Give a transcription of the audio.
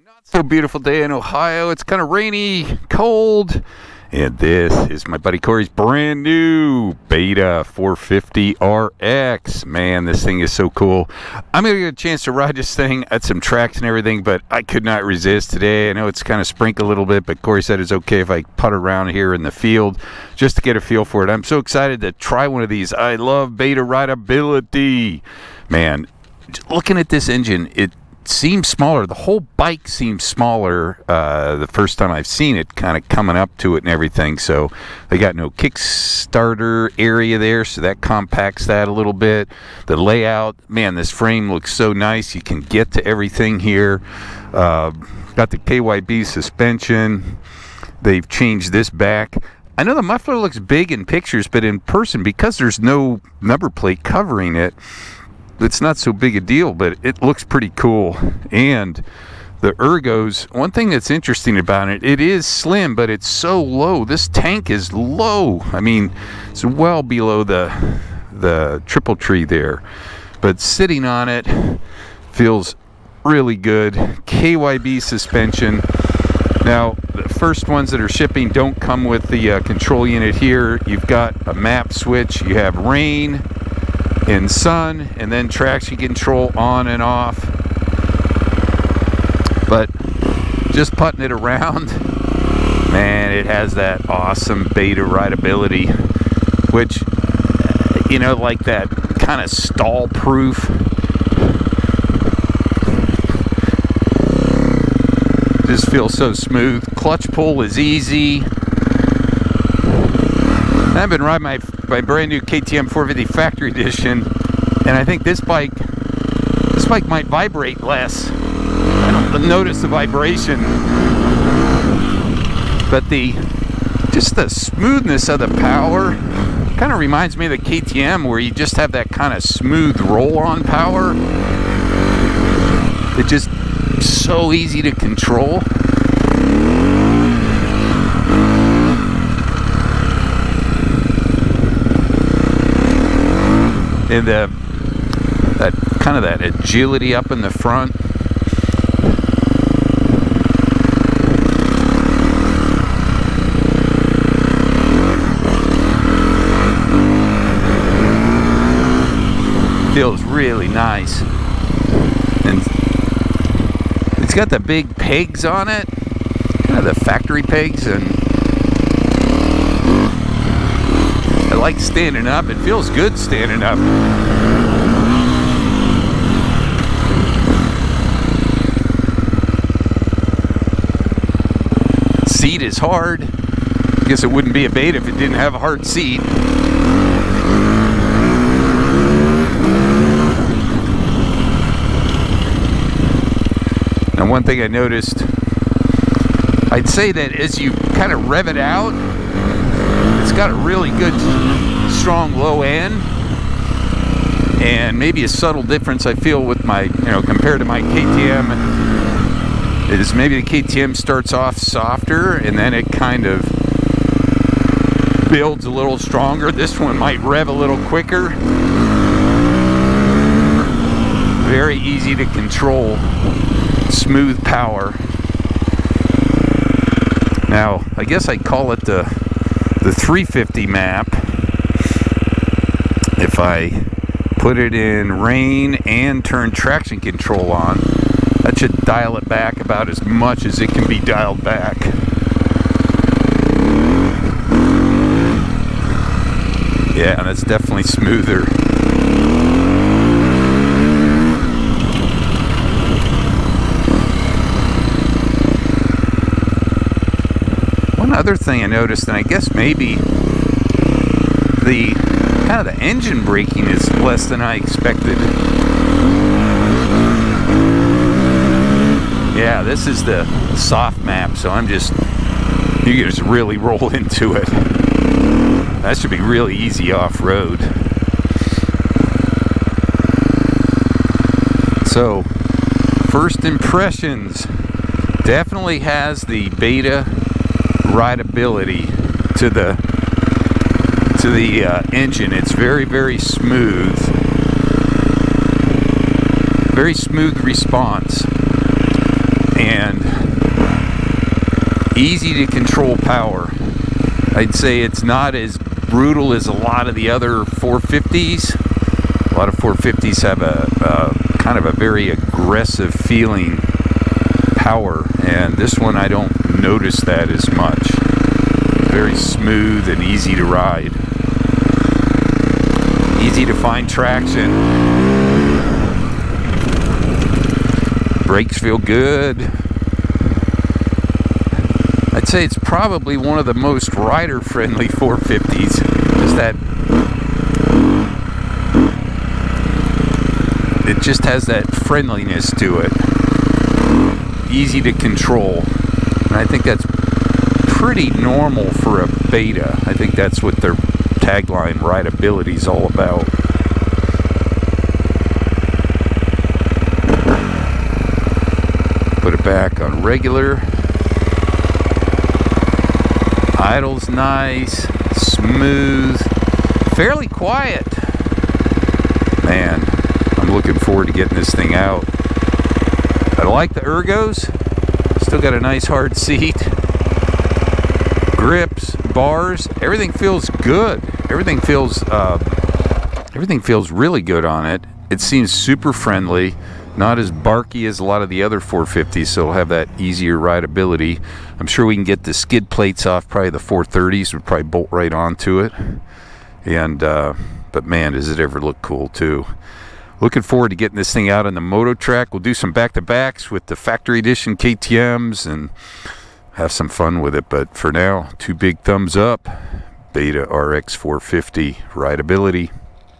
Not so beautiful day in Ohio. It's kind of rainy, cold, and this is my buddy Cory's brand new Beta 450 RX. Man, this thing is so cool. I'm gonna get a chance to ride this thing at some tracks and everything, but I could not resist today. I know it's kind of sprinkled a little bit, but Cory said it's okay if I putt around here in the field just to get a feel for it. I'm so excited to try one of these. I love Beta rideability. Man, looking at this engine, it seems smaller. The whole bike seems smaller the first time I've seen it, kind of coming up to it and everything. So they got no Kickstarter area there, so that compacts that a little bit. The layout, man, this frame looks so nice. You can get to everything here. Got the KYB suspension. They've changed this back. I know the muffler looks big in pictures, but in person, because there's no number plate covering it, it's not so big a deal, but it looks pretty cool. And the Ergos, one thing that's interesting about it, it is slim, but it's so low. This tank is low. I mean, it's well below the triple tree there, but sitting on it feels really good. KYB suspension. Now, the first ones that are shipping don't come with the control unit here. You've got a map switch. You have rain and sun, and then traction control on and off. But just putting it around, man, it has that awesome Beta rideability, which, you know, like that kind of stall proof. Just feels so smooth. Clutch pull is easy. I've been riding my brand new KTM 450 Factory Edition, and I think this bike might vibrate less. I don't notice the vibration, but just the smoothness of the power kind of reminds me of the KTM, where you just have that kind of smooth roll-on power. It's just so easy to control. And that agility up in the front. Feels really nice. And it's got the big pegs on it, kind of the factory pegs, and I like standing up. It feels good standing up. Seat is hard. I guess it wouldn't be a Beta if it didn't have a hard seat. And one thing I noticed, I'd say that as you kind of rev it out, it's got a really good, strong low end, and maybe a subtle difference I feel with my, compared to my KTM, is maybe the KTM starts off softer and then it kind of builds a little stronger. This one might rev a little quicker. Very easy to control, smooth power. Now, I guess I'd call it the 350 map if I put it in rain and turn traction control on. That should dial it back about as much as it can be dialed back. Yeah, that's definitely smoother. Other thing I noticed, and I guess maybe the engine braking is less than I expected. Yeah, this is the soft map, so you can just really roll into it. That should be really easy off-road. So, first impressions, definitely has the Beta rideability to the engine. It's very, very smooth. Very smooth response. and easy to control power. I'd say it's not as brutal as a lot of the other 450s. A lot of 450s have a kind of a very aggressive feeling power, and this one I don't notice that as much. Very smooth and easy to ride. Easy to find traction. Brakes feel good. I'd say it's probably one of the most rider-friendly 450s. Just that it just has that friendliness to it. Easy to control. And I think that's pretty normal for a beta. I think that's what their tagline, rideability, is all about. Put it back on regular. Idle's nice, smooth, fairly quiet. Man, I'm looking forward to getting this thing out. I like the Ergos. Still got a nice hard seat. Grips, bars, everything feels good. Everything feels really good on it. It seems super friendly, not as barky as a lot of the other 450s, so it'll have that easier rideability. I'm sure we can get the skid plates off. Probably the 430s would probably bolt right onto it. And but man, does it ever look cool too. Looking forward to getting this thing out on the moto track. We'll do some back-to-backs with the factory edition KTMs and have some fun with it. But for now, 2 big thumbs up. Beta RX 450 rideability.